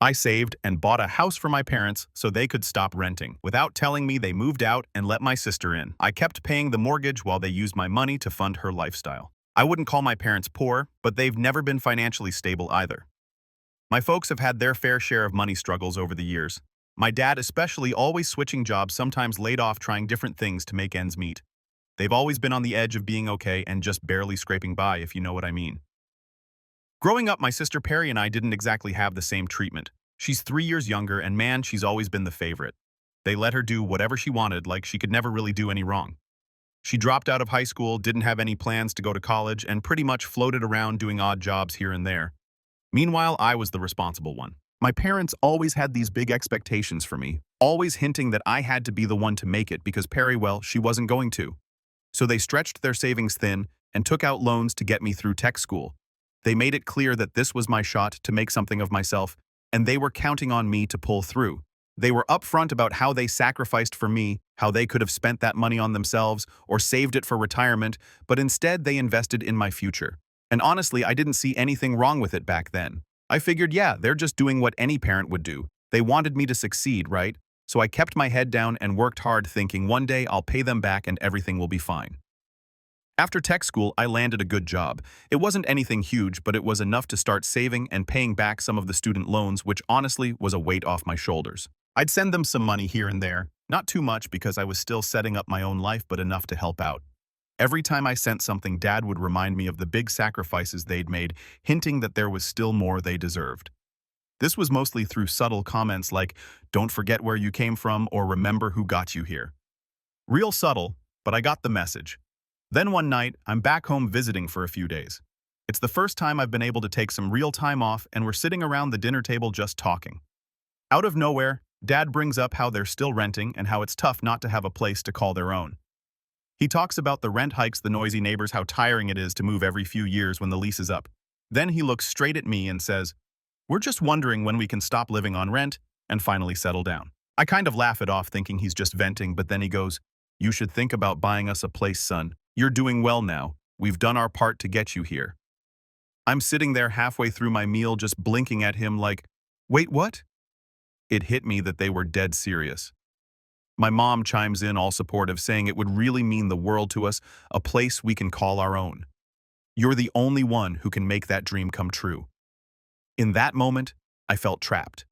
I saved and bought a house for my parents so they could stop renting. Without telling me, they moved out and let my sister in. I kept paying the mortgage while they used my money to fund her lifestyle. I wouldn't call my parents poor, but they've never been financially stable either. My folks have had their fair share of money struggles over the years. My dad especially, always switching jobs, sometimes laid off trying different things to make ends meet. They've always been on the edge of being okay and just barely scraping by, if you know what I mean. Growing up, my sister Perry and I didn't exactly have the same treatment. She's 3 years younger, and man, she's always been the favorite. They let her do whatever she wanted, like she could never really do any wrong. She dropped out of high school, didn't have any plans to go to college, and pretty much floated around doing odd jobs here and there. Meanwhile, I was the responsible one. My parents always had these big expectations for me, always hinting that I had to be the one to make it because Perry, well, she wasn't going to. So they stretched their savings thin and took out loans to get me through tech school. They made it clear that this was my shot to make something of myself, and they were counting on me to pull through. They were upfront about how they sacrificed for me, how they could have spent that money on themselves or saved it for retirement, but instead they invested in my future. And honestly, I didn't see anything wrong with it back then. I figured, yeah, they're just doing what any parent would do. They wanted me to succeed, right? So I kept my head down and worked hard, thinking one day I'll pay them back and everything will be fine. After tech school, I landed a good job. It wasn't anything huge, but it was enough to start saving and paying back some of the student loans, which honestly was a weight off my shoulders. I'd send them some money here and there, not too much because I was still setting up my own life, but enough to help out. Every time I sent something, Dad would remind me of the big sacrifices they'd made, hinting that there was still more they deserved. This was mostly through subtle comments like, "Don't forget where you came from," or "Remember who got you here." Real subtle, but I got the message. Then one night, I'm back home visiting for a few days. It's the first time I've been able to take some real time off, and we're sitting around the dinner table just talking. Out of nowhere, Dad brings up how they're still renting and how it's tough not to have a place to call their own. He talks about the rent hikes, the noisy neighbors, how tiring it is to move every few years when the lease is up. Then he looks straight at me and says, "We're just wondering when we can stop living on rent and finally settle down." I kind of laugh it off, thinking he's just venting, but then he goes, "You should think about buying us a place, son. You're doing well now. We've done our part to get you here." I'm sitting there halfway through my meal just blinking at him like, "Wait, what?" It hit me that they were dead serious. My mom chimes in, all supportive, saying it would really mean the world to us, a place we can call our own. You're the only one who can make that dream come true. In that moment, I felt trapped.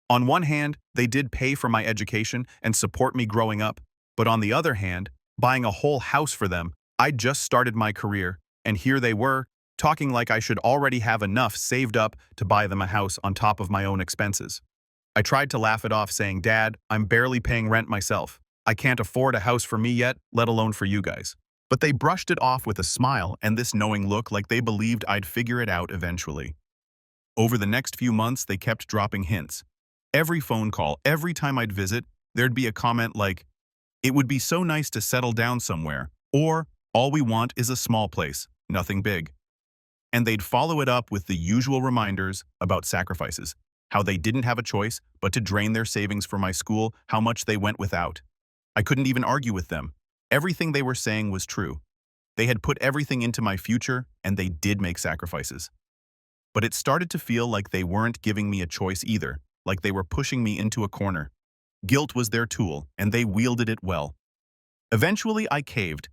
On one hand, they did pay for my education and support me growing up, but on the other hand, buying a whole house for them, I'd just started my career, and here they were, talking like I should already have enough saved up to buy them a house on top of my own expenses. I tried to laugh it off, saying, "Dad, I'm barely paying rent myself. I can't afford a house for me yet, let alone for you guys." But they brushed it off with a smile and this knowing look, like they believed I'd figure it out eventually. Over the next few months, they kept dropping hints. Every phone call, every time I'd visit, there'd be a comment like, "It would be so nice to settle down somewhere," or "All we want is a small place, nothing big." And they'd follow it up with the usual reminders about sacrifices. How they didn't have a choice but to drain their savings for my school, how much they went without. I couldn't even argue with them. Everything they were saying was true. They had put everything into my future, and they did make sacrifices. But it started to feel like they weren't giving me a choice either, like they were pushing me into a corner. Guilt was their tool, and they wielded it well. Eventually, I caved.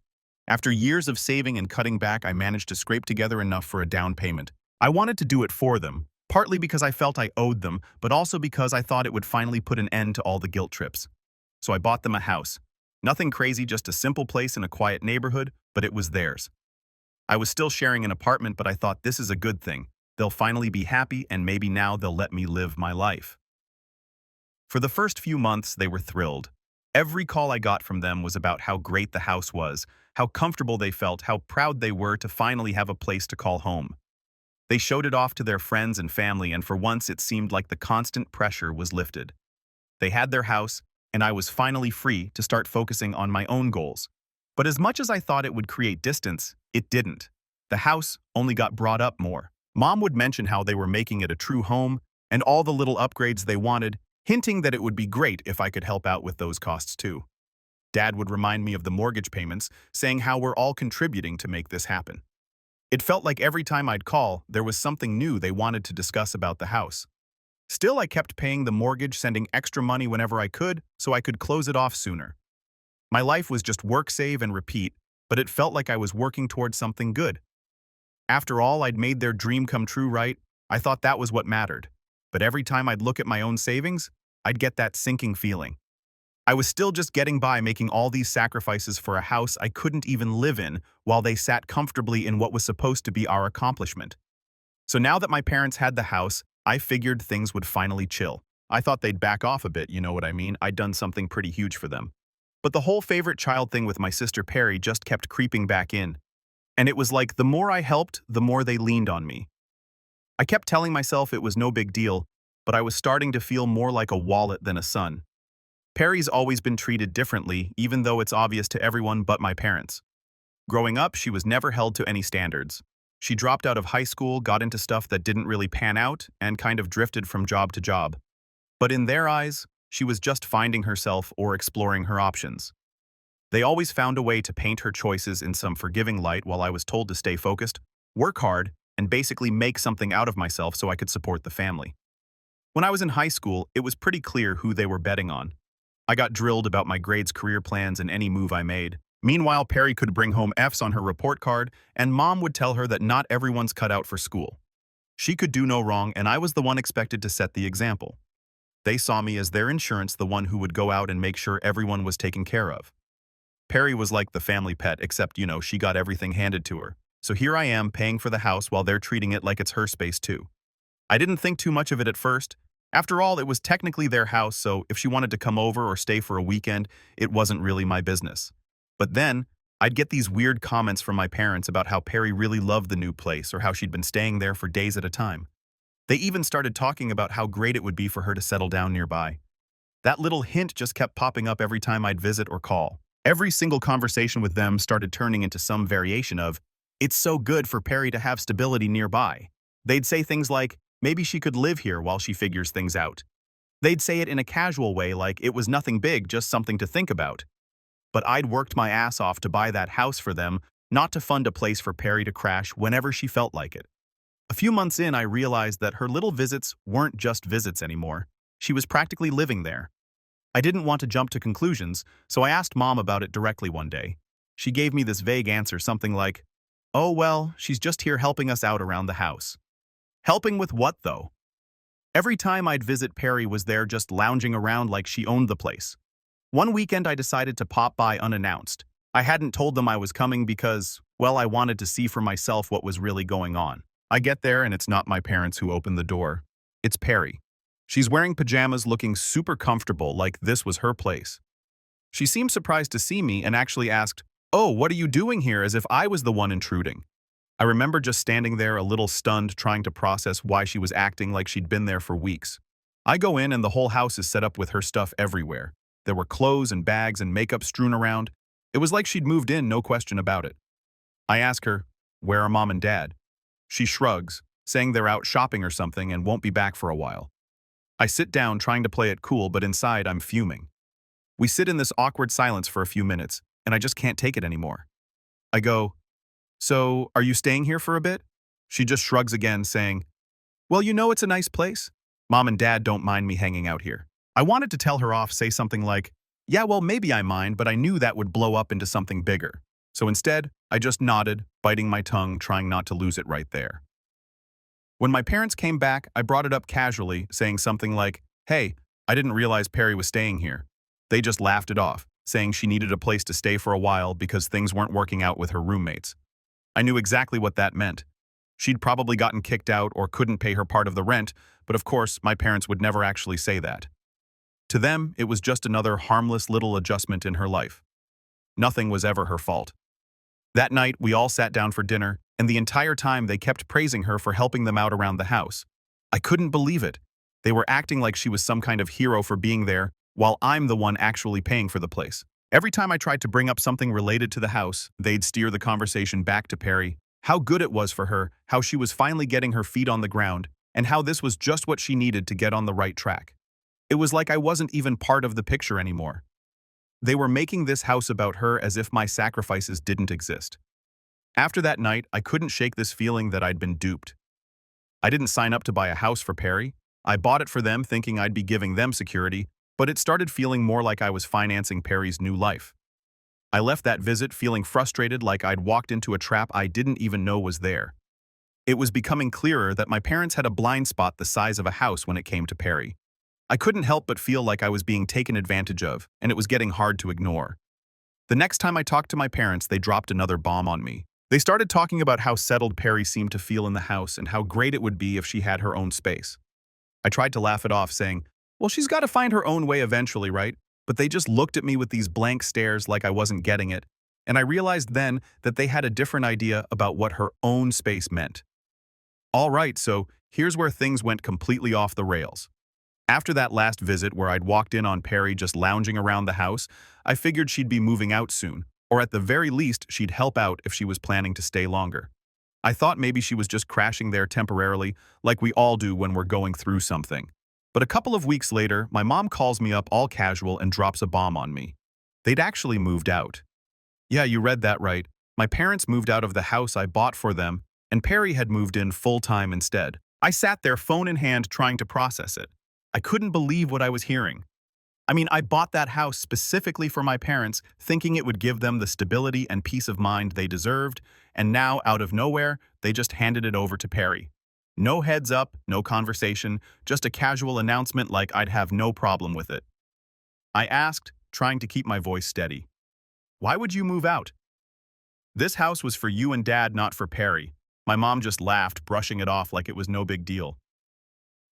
After years of saving and cutting back, I managed to scrape together enough for a down payment. I wanted to do it for them, partly because I felt I owed them, but also because I thought it would finally put an end to all the guilt trips. So I bought them a house. Nothing crazy, just a simple place in a quiet neighborhood, but it was theirs. I was still sharing an apartment, but I thought, this is a good thing. They'll finally be happy, and maybe now they'll let me live my life. For the first few months, they were thrilled. Every call I got from them was about how great the house was, how comfortable they felt, how proud they were to finally have a place to call home. They showed it off to their friends and family, and for once it seemed like the constant pressure was lifted. They had their house, and I was finally free to start focusing on my own goals. But as much as I thought it would create distance, it didn't. The house only got brought up more. Mom would mention how they were making it a true home, and all the little upgrades they wanted, hinting that it would be great if I could help out with those costs too. Dad would remind me of the mortgage payments, saying how we're all contributing to make this happen. It felt like every time I'd call, there was something new they wanted to discuss about the house. Still, I kept paying the mortgage, sending extra money whenever I could so I could close it off sooner. My life was just work, save, and repeat, but it felt like I was working towards something good. After all, I'd made their dream come true, right? I thought that was what mattered. But every time I'd look at my own savings, I'd get that sinking feeling. I was still just getting by making all these sacrifices for a house I couldn't even live in while they sat comfortably in what was supposed to be our accomplishment. So now that my parents had the house, I figured things would finally chill. I thought they'd back off a bit, you know what I mean? I'd done something pretty huge for them. But the whole favorite child thing with my sister Perry just kept creeping back in. And it was like the more I helped, the more they leaned on me. I kept telling myself it was no big deal, but I was starting to feel more like a wallet than a son. Perry's always been treated differently, even though it's obvious to everyone but my parents. Growing up, she was never held to any standards. She dropped out of high school, got into stuff that didn't really pan out, and kind of drifted from job to job. But in their eyes, she was just finding herself or exploring her options. They always found a way to paint her choices in some forgiving light while I was told to stay focused, work hard, and basically make something out of myself so I could support the family. When I was in high school, it was pretty clear who they were betting on. I got drilled about my grades, career plans, and any move I made. Meanwhile, Perry could bring home F's on her report card, and Mom would tell her that not everyone's cut out for school. She could do no wrong, and I was the one expected to set the example. They saw me as their insurance, the one who would go out and make sure everyone was taken care of. Perry was like the family pet, except, she got everything handed to her. So here I am, paying for the house while they're treating it like it's her space too. I didn't think too much of it at first. After all, it was technically their house, so if she wanted to come over or stay for a weekend, it wasn't really my business. But then, I'd get these weird comments from my parents about how Perry really loved the new place or how she'd been staying there for days at a time. They even started talking about how great it would be for her to settle down nearby. That little hint just kept popping up every time I'd visit or call. Every single conversation with them started turning into some variation of, "It's so good for Perry to have stability nearby." They'd say things like, "Maybe she could live here while she figures things out." They'd say it in a casual way, like it was nothing big, just something to think about. But I'd worked my ass off to buy that house for them, not to fund a place for Perry to crash whenever she felt like it. A few months in, I realized that her little visits weren't just visits anymore. She was practically living there. I didn't want to jump to conclusions, so I asked Mom about it directly one day. She gave me this vague answer, something like, "Oh well, she's just here helping us out around the house." Helping with what, though? Every time I'd visit, Perry was there just lounging around like she owned the place. One weekend I decided to pop by unannounced. I hadn't told them I was coming because, well, I wanted to see for myself what was really going on. I get there and it's not my parents who open the door. It's Perry. She's wearing pajamas, looking super comfortable, like this was her place. She seemed surprised to see me and actually asked, "Oh, what are you doing here?" as if I was the one intruding. I remember just standing there a little stunned, trying to process why she was acting like she'd been there for weeks. I go in and the whole house is set up with her stuff everywhere. There were clothes and bags and makeup strewn around. It was like she'd moved in, no question about it. I ask her, "Where are Mom and Dad?" She shrugs, saying they're out shopping or something and won't be back for a while. I sit down, trying to play it cool, but inside I'm fuming. We sit in this awkward silence for a few minutes, and I just can't take it anymore. I go, "So, are you staying here for a bit?" She just shrugs again, saying, "Well, it's a nice place. Mom and Dad don't mind me hanging out here." I wanted to tell her off, say something like, "Yeah, well, maybe I mind," but I knew that would blow up into something bigger. So instead, I just nodded, biting my tongue, trying not to lose it right there. When my parents came back, I brought it up casually, saying something like, "Hey, I didn't realize Perry was staying here." They just laughed it off, saying she needed a place to stay for a while because things weren't working out with her roommates. I knew exactly what that meant. She'd probably gotten kicked out or couldn't pay her part of the rent, but of course, my parents would never actually say that. To them, it was just another harmless little adjustment in her life. Nothing was ever her fault. That night, we all sat down for dinner, and the entire time they kept praising her for helping them out around the house. I couldn't believe it. They were acting like she was some kind of hero for being there, while I'm the one actually paying for the place. Every time I tried to bring up something related to the house, they'd steer the conversation back to Perry, how good it was for her, how she was finally getting her feet on the ground, and how this was just what she needed to get on the right track. It was like I wasn't even part of the picture anymore. They were making this house about her as if my sacrifices didn't exist. After that night, I couldn't shake this feeling that I'd been duped. I didn't sign up to buy a house for Perry. I bought it for them thinking I'd be giving them security, but it started feeling more like I was financing Perry's new life. I left that visit feeling frustrated, like I'd walked into a trap I didn't even know was there. It was becoming clearer that my parents had a blind spot the size of a house when it came to Perry. I couldn't help but feel like I was being taken advantage of, and it was getting hard to ignore. The next time I talked to my parents, they dropped another bomb on me. They started talking about how settled Perry seemed to feel in the house and how great it would be if she had her own space. I tried to laugh it off, saying, well, she's got to find her own way eventually, right? But they just looked at me with these blank stares like I wasn't getting it, and I realized then that they had a different idea about what her own space meant. All right, so here's where things went completely off the rails. After that last visit where I'd walked in on Perry just lounging around the house, I figured she'd be moving out soon, or at the very least, she'd help out if she was planning to stay longer. I thought maybe she was just crashing there temporarily, like we all do when we're going through something. But a couple of weeks later, my mom calls me up all casual and drops a bomb on me. They'd actually moved out. Yeah, you read that right. My parents moved out of the house I bought for them, and Perry had moved in full-time instead. I sat there, phone in hand, trying to process it. I couldn't believe what I was hearing. I mean, I bought that house specifically for my parents, thinking it would give them the stability and peace of mind they deserved, and now, out of nowhere, they just handed it over to Perry. No heads up, no conversation, just a casual announcement like I'd have no problem with it. I asked, trying to keep my voice steady. Why would you move out? This house was for you and Dad, not for Perry. My mom just laughed, brushing it off like it was no big deal.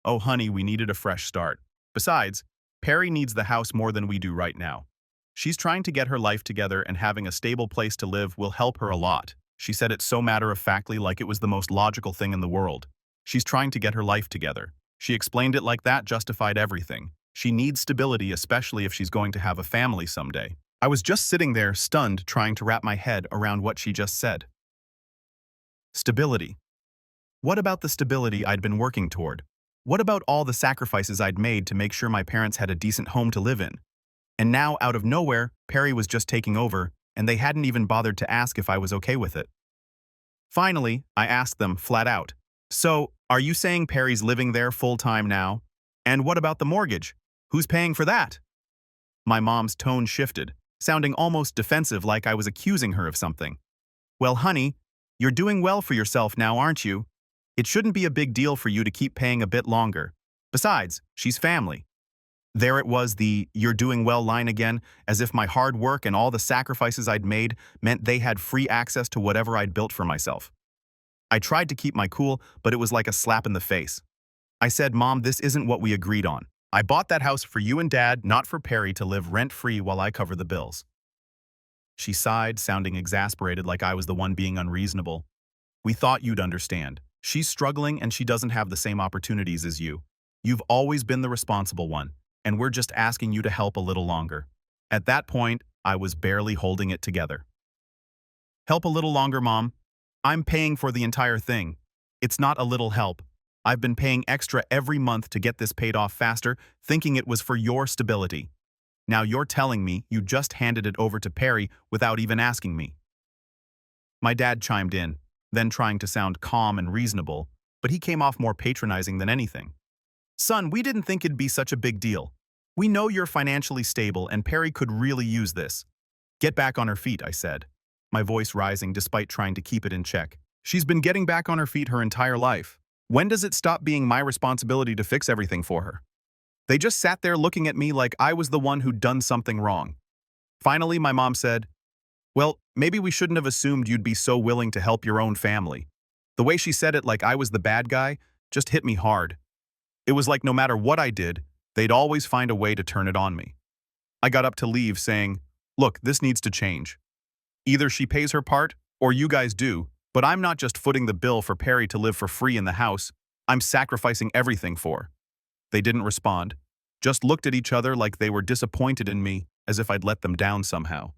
Oh, honey, we needed a fresh start. Besides, Perry needs the house more than we do right now. She's trying to get her life together, and having a stable place to live will help her a lot. She said it so matter-of-factly, like it was the most logical thing in the world. She's trying to get her life together. She explained it like that justified everything. She needs stability, especially if she's going to have a family someday. I was just sitting there, stunned, trying to wrap my head around what she just said. Stability. What about the stability I'd been working toward? What about all the sacrifices I'd made to make sure my parents had a decent home to live in? And now, out of nowhere, Perry was just taking over, and they hadn't even bothered to ask if I was okay with it. Finally, I asked them flat out, so, are you saying Perry's living there full-time now? And what about the mortgage? Who's paying for that? My mom's tone shifted, sounding almost defensive, like I was accusing her of something. Well, honey, you're doing well for yourself now, aren't you? It shouldn't be a big deal for you to keep paying a bit longer. Besides, she's family. There it was, the "you're doing well" line again, as if my hard work and all the sacrifices I'd made meant they had free access to whatever I'd built for myself. I tried to keep my cool, but it was like a slap in the face. I said, Mom, this isn't what we agreed on. I bought that house for you and Dad, not for Perry to live rent-free while I cover the bills. She sighed, sounding exasperated, like I was the one being unreasonable. We thought you'd understand. She's struggling and she doesn't have the same opportunities as you. You've always been the responsible one, and we're just asking you to help a little longer. At that point, I was barely holding it together. Help a little longer, Mom? I'm paying for the entire thing. It's not a little help. I've been paying extra every month to get this paid off faster, thinking it was for your stability. Now you're telling me you just handed it over to Perry without even asking me. My dad chimed in, then trying to sound calm and reasonable, but he came off more patronizing than anything. Son, we didn't think it'd be such a big deal. We know you're financially stable and Perry could really use this. Get back on her feet, I said, my voice rising despite trying to keep it in check. She's been getting back on her feet her entire life. When does it stop being my responsibility to fix everything for her? They just sat there looking at me like I was the one who'd done something wrong. Finally, my mom said, well, maybe we shouldn't have assumed you'd be so willing to help your own family. The way she said it, like I was the bad guy, just hit me hard. It was like no matter what I did, they'd always find a way to turn it on me. I got up to leave, saying, look, this needs to change. Either she pays her part, or you guys do, but I'm not just footing the bill for Perry to live for free in the house. I'm sacrificing everything for. They didn't respond, just looked at each other like they were disappointed in me, as if I'd let them down somehow.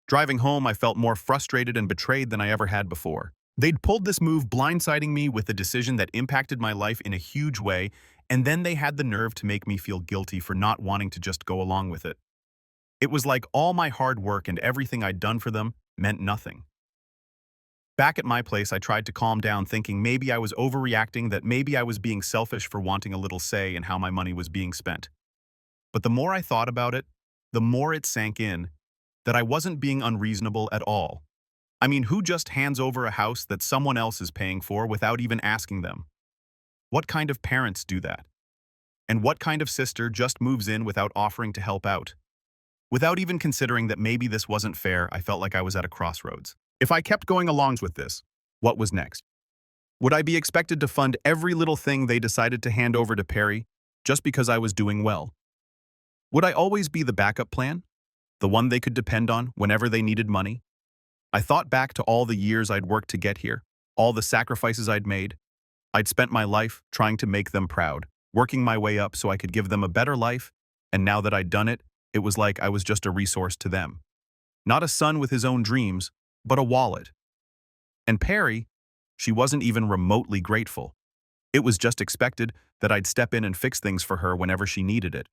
Driving home, I felt more frustrated and betrayed than I ever had before. They'd pulled this move, blindsiding me with a decision that impacted my life in a huge way, and then they had the nerve to make me feel guilty for not wanting to just go along with it. It was like all my hard work and everything I'd done for them meant nothing. Back at my place, I tried to calm down, thinking maybe I was overreacting, that maybe I was being selfish for wanting a little say in how my money was being spent. But the more I thought about it, the more it sank in that I wasn't being unreasonable at all. I mean, who just hands over a house that someone else is paying for without even asking them? What kind of parents do that? And what kind of sister just moves in without offering to help out? Without even considering that maybe this wasn't fair, I felt like I was at a crossroads. If I kept going along with this, what was next? Would I be expected to fund every little thing they decided to hand over to Perry just because I was doing well? Would I always be the backup plan? The one they could depend on whenever they needed money? I thought back to all the years I'd worked to get here, all the sacrifices I'd made. I'd spent my life trying to make them proud, working my way up so I could give them a better life, and now that I'd done it, it was like I was just a resource to them. Not a son with his own dreams, but a wallet. And Perry, she wasn't even remotely grateful. It was just expected that I'd step in and fix things for her whenever she needed it.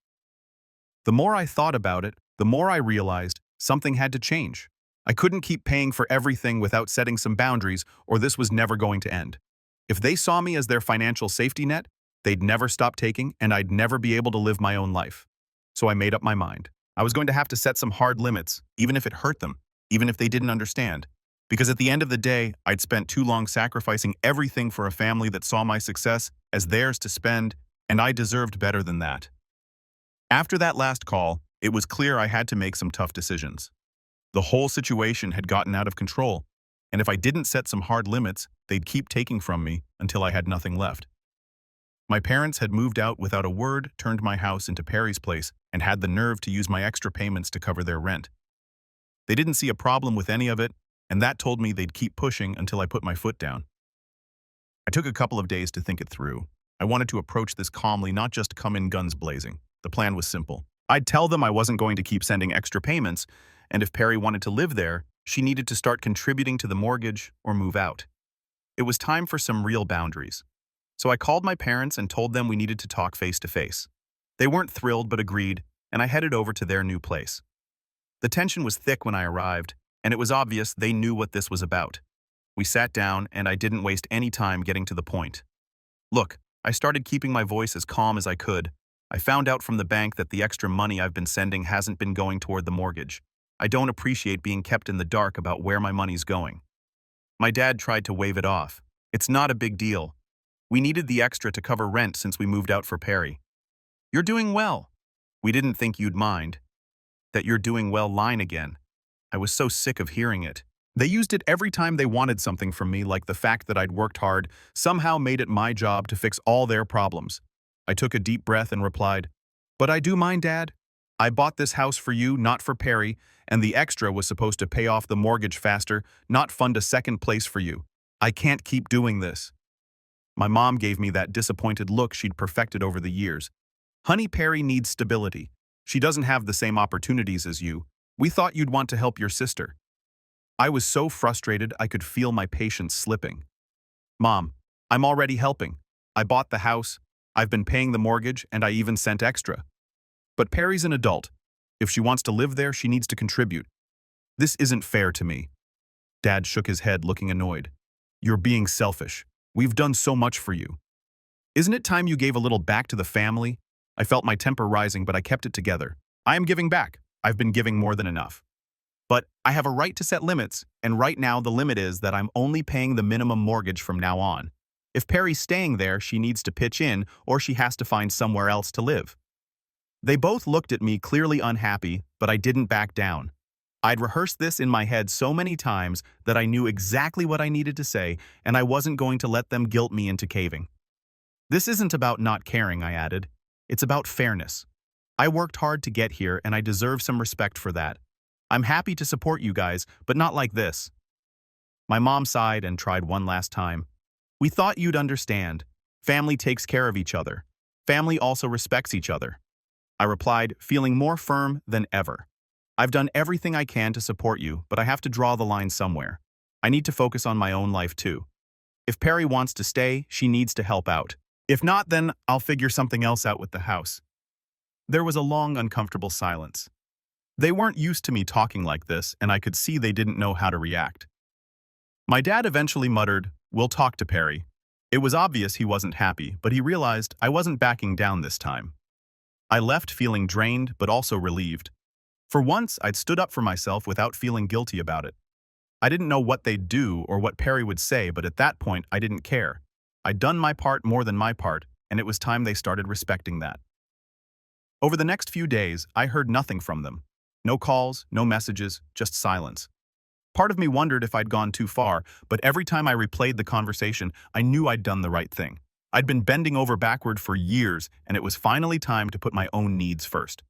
The more I thought about it, the more I realized something had to change. I couldn't keep paying for everything without setting some boundaries, or this was never going to end. If they saw me as their financial safety net, they'd never stop taking, and I'd never be able to live my own life. So I made up my mind. I was going to have to set some hard limits, even if it hurt them, even if they didn't understand. Because at the end of the day, I'd spent too long sacrificing everything for a family that saw my success as theirs to spend, and I deserved better than that. After that last call, it was clear I had to make some tough decisions. The whole situation had gotten out of control, and if I didn't set some hard limits, they'd keep taking from me until I had nothing left. My parents had moved out without a word, turned my house into Perry's place, and had the nerve to use my extra payments to cover their rent. They didn't see a problem with any of it, and that told me they'd keep pushing until I put my foot down. I took a couple of days to think it through. I wanted to approach this calmly, not just come in guns blazing. The plan was simple. I'd tell them I wasn't going to keep sending extra payments, and if Perry wanted to live there, she needed to start contributing to the mortgage or move out. It was time for some real boundaries. So I called my parents and told them we needed to talk face to face. They weren't thrilled but agreed, and I headed over to their new place. The tension was thick when I arrived, and it was obvious they knew what this was about. We sat down, and I didn't waste any time getting to the point. Look, I started keeping my voice as calm as I could. I found out from the bank that the extra money I've been sending hasn't been going toward the mortgage. I don't appreciate being kept in the dark about where my money's going. My dad tried to wave it off. It's not a big deal. We needed the extra to cover rent since we moved out for Perry. You're doing well. We didn't think you'd mind. That you're doing well line again. I was so sick of hearing it. They used it every time they wanted something from me, like the fact that I'd worked hard, somehow made it my job to fix all their problems. I took a deep breath and replied, "But I do mind, Dad. I bought this house for you, not for Perry, and the extra was supposed to pay off the mortgage faster, not fund a second place for you. I can't keep doing this." My mom gave me that disappointed look she'd perfected over the years. "Honey, Perry needs stability. She doesn't have the same opportunities as you. We thought you'd want to help your sister." I was so frustrated I could feel my patience slipping. "Mom, I'm already helping. I bought the house, I've been paying the mortgage, and I even sent extra. But Perry's an adult. If she wants to live there, she needs to contribute. This isn't fair to me." Dad shook his head, looking annoyed. "You're being selfish. We've done so much for you. Isn't it time you gave a little back to the family?" I felt my temper rising, but I kept it together. "I am giving back. I've been giving more than enough. But I have a right to set limits, and right now the limit is that I'm only paying the minimum mortgage from now on. If Perry's staying there, she needs to pitch in, or she has to find somewhere else to live." They both looked at me, clearly unhappy, but I didn't back down. I'd rehearsed this in my head so many times that I knew exactly what I needed to say, and I wasn't going to let them guilt me into caving. "This isn't about not caring," I added. "It's about fairness. I worked hard to get here, and I deserve some respect for that. I'm happy to support you guys, but not like this." My mom sighed and tried one last time. "We thought you'd understand. Family takes care of each other. Family also respects each other." I replied, feeling more firm than ever. "I've done everything I can to support you, but I have to draw the line somewhere. I need to focus on my own life too. If Perry wants to stay, she needs to help out. If not, then I'll figure something else out with the house." There was a long, uncomfortable silence. They weren't used to me talking like this, and I could see they didn't know how to react. My dad eventually muttered, "We'll talk to Perry." It was obvious he wasn't happy, but he realized I wasn't backing down this time. I left feeling drained, but also relieved. For once, I'd stood up for myself without feeling guilty about it. I didn't know what they'd do or what Perry would say, but at that point, I didn't care. I'd done my part more than my part, and it was time they started respecting that. Over the next few days, I heard nothing from them. No calls, no messages, just silence. Part of me wondered if I'd gone too far, but every time I replayed the conversation, I knew I'd done the right thing. I'd been bending over backward for years, and it was finally time to put my own needs first.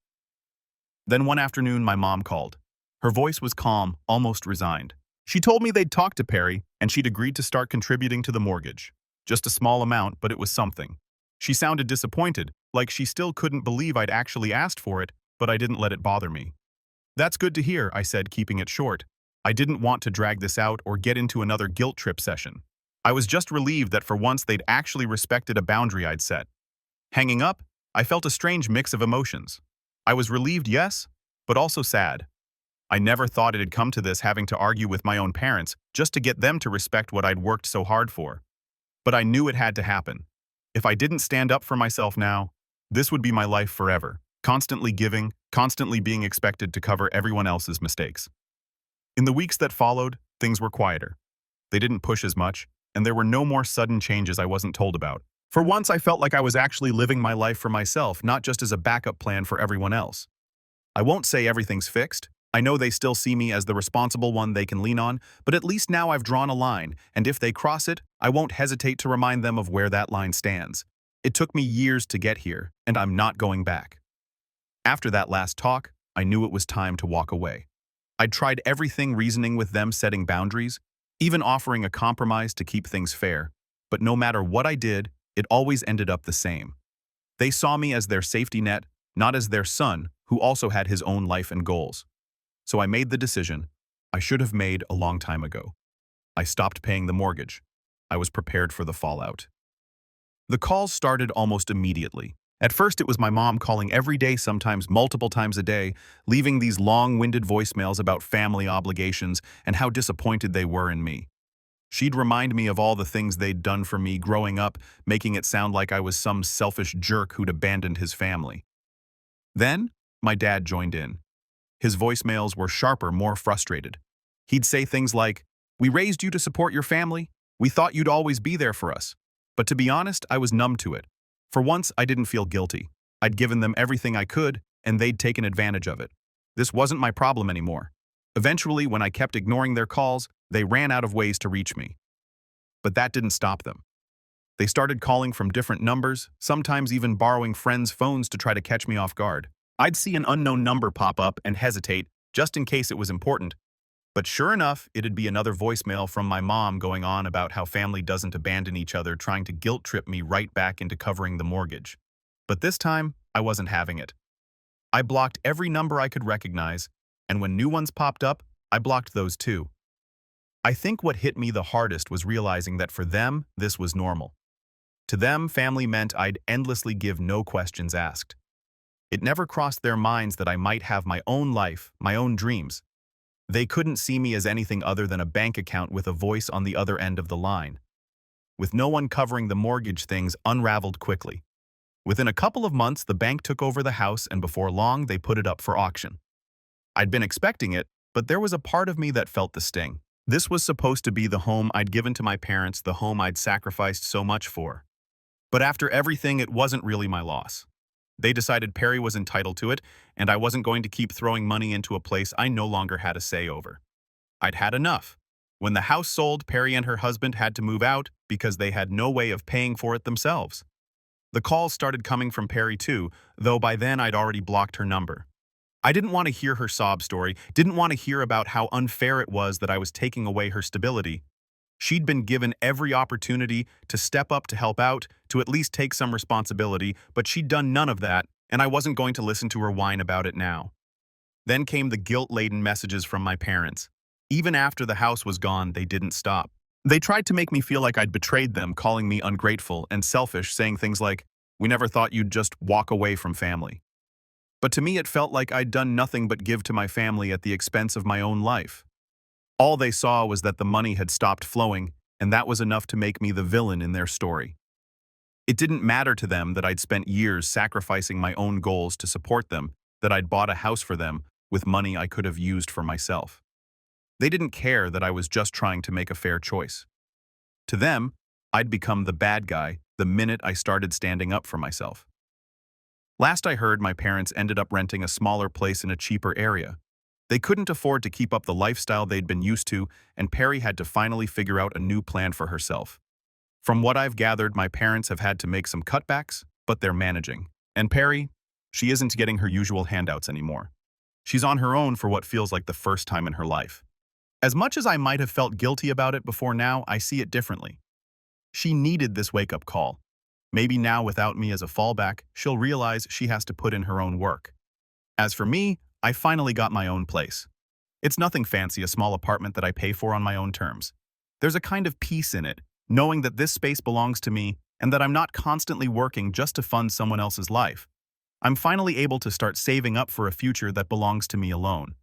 Then one afternoon, my mom called. Her voice was calm, almost resigned. She told me they'd talked to Perry, and she'd agreed to start contributing to the mortgage. Just a small amount, but it was something. She sounded disappointed, like she still couldn't believe I'd actually asked for it, but I didn't let it bother me. "That's good to hear," I said, keeping it short. I didn't want to drag this out or get into another guilt trip session. I was just relieved that for once they'd actually respected a boundary I'd set. Hanging up, I felt a strange mix of emotions. I was relieved, yes, but also sad. I never thought it had come to this, having to argue with my own parents just to get them to respect what I'd worked so hard for. But I knew it had to happen. If I didn't stand up for myself now, this would be my life forever, constantly giving, constantly being expected to cover everyone else's mistakes. In the weeks that followed, things were quieter. They didn't push as much, and there were no more sudden changes I wasn't told about. For once, I felt like I was actually living my life for myself, not just as a backup plan for everyone else. I won't say everything's fixed. I know they still see me as the responsible one they can lean on, but at least now I've drawn a line, and if they cross it, I won't hesitate to remind them of where that line stands. It took me years to get here, and I'm not going back. After that last talk, I knew it was time to walk away. I'd tried everything, reasoning with them, setting boundaries, even offering a compromise to keep things fair, but no matter what I did, it always ended up the same. They saw me as their safety net, not as their son, who also had his own life and goals. So I made the decision I should have made a long time ago. I stopped paying the mortgage. I was prepared for the fallout. The calls started almost immediately. At first, it was my mom calling every day, sometimes multiple times a day, leaving these long-winded voicemails about family obligations and how disappointed they were in me. She'd remind me of all the things they'd done for me growing up, making it sound like I was some selfish jerk who'd abandoned his family. Then, my dad joined in. His voicemails were sharper, more frustrated. He'd say things like, "We raised you to support your family. We thought you'd always be there for us." But to be honest, I was numb to it. For once, I didn't feel guilty. I'd given them everything I could, and they'd taken advantage of it. This wasn't my problem anymore. Eventually, when I kept ignoring their calls, they ran out of ways to reach me. But that didn't stop them. They started calling from different numbers, sometimes even borrowing friends' phones to try to catch me off guard. I'd see an unknown number pop up and hesitate, just in case it was important. But sure enough, it'd be another voicemail from my mom going on about how family doesn't abandon each other, trying to guilt-trip me right back into covering the mortgage. But this time, I wasn't having it. I blocked every number I could recognize, and when new ones popped up, I blocked those too. I think what hit me the hardest was realizing that for them, this was normal. To them, family meant I'd endlessly give no questions asked. It never crossed their minds that I might have my own life, my own dreams. They couldn't see me as anything other than a bank account with a voice on the other end of the line. With no one covering the mortgage, things unraveled quickly. Within a couple of months, the bank took over the house, and before long, they put it up for auction. I'd been expecting it, but there was a part of me that felt the sting. This was supposed to be the home I'd given to my parents, the home I'd sacrificed so much for. But after everything, it wasn't really my loss. They decided Perry was entitled to it, and I wasn't going to keep throwing money into a place I no longer had a say over. I'd had enough. When the house sold, Perry and her husband had to move out because they had no way of paying for it themselves. The calls started coming from Perry too, though by then I'd already blocked her number. I didn't want to hear her sob story, didn't want to hear about how unfair it was that I was taking away her stability. She'd been given every opportunity to step up to help out, to at least take some responsibility, but she'd done none of that, and I wasn't going to listen to her whine about it now. Then came the guilt-laden messages from my parents. Even after the house was gone, they didn't stop. They tried to make me feel like I'd betrayed them, calling me ungrateful and selfish, saying things like, "We never thought you'd just walk away from family." But to me, it felt like I'd done nothing but give to my family at the expense of my own life. All they saw was that the money had stopped flowing, and that was enough to make me the villain in their story. It didn't matter to them that I'd spent years sacrificing my own goals to support them, that I'd bought a house for them with money I could have used for myself. They didn't care that I was just trying to make a fair choice. To them, I'd become the bad guy the minute I started standing up for myself. Last I heard, my parents ended up renting a smaller place in a cheaper area. They couldn't afford to keep up the lifestyle they'd been used to, and Perry had to finally figure out a new plan for herself. From what I've gathered, my parents have had to make some cutbacks, but they're managing. And Perry, she isn't getting her usual handouts anymore. She's on her own for what feels like the first time in her life. As much as I might have felt guilty about it before now, I see it differently. She needed this wake-up call. Maybe now, without me as a fallback, she'll realize she has to put in her own work. As for me, I finally got my own place. It's nothing fancy, a small apartment that I pay for on my own terms. There's a kind of peace in it, knowing that this space belongs to me and that I'm not constantly working just to fund someone else's life. I'm finally able to start saving up for a future that belongs to me alone.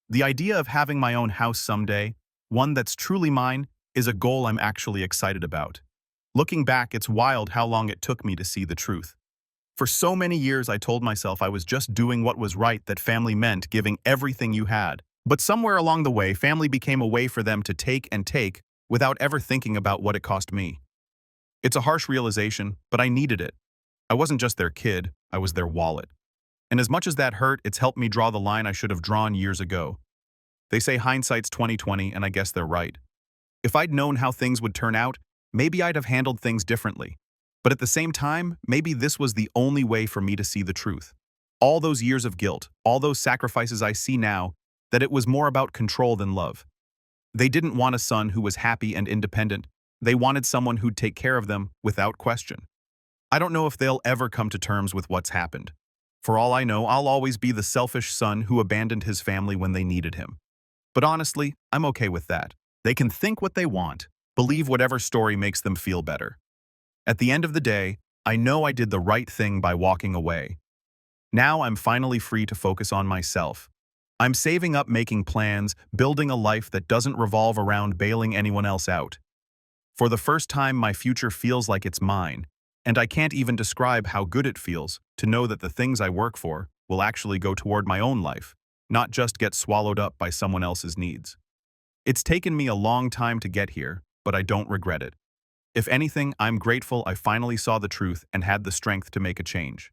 The idea of having my own house someday, one that's truly mine, is a goal I'm actually excited about. Looking back, it's wild how long it took me to see the truth. For so many years, I told myself I was just doing what was right, that family meant giving everything you had. But somewhere along the way, family became a way for them to take and take without ever thinking about what it cost me. It's a harsh realization, but I needed it. I wasn't just their kid, I was their wallet. And as much as that hurt, it's helped me draw the line I should have drawn years ago. They say hindsight's 20/20, and I guess they're right. If I'd known how things would turn out, maybe I'd have handled things differently. But at the same time, maybe this was the only way for me to see the truth. All those years of guilt, all those sacrifices, I see now that it was more about control than love. They didn't want a son who was happy and independent. They wanted someone who'd take care of them without question. I don't know if they'll ever come to terms with what's happened. For all I know, I'll always be the selfish son who abandoned his family when they needed him. But honestly, I'm okay with that. They can think what they want, believe whatever story makes them feel better. At the end of the day, I know I did the right thing by walking away. Now I'm finally free to focus on myself. I'm saving up, making plans, building a life that doesn't revolve around bailing anyone else out. For the first time, my future feels like it's mine, and I can't even describe how good it feels to know that the things I work for will actually go toward my own life, not just get swallowed up by someone else's needs. It's taken me a long time to get here, but I don't regret it. If anything, I'm grateful I finally saw the truth and had the strength to make a change.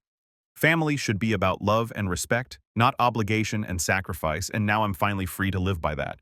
Family should be about love and respect, not obligation and sacrifice, and now I'm finally free to live by that.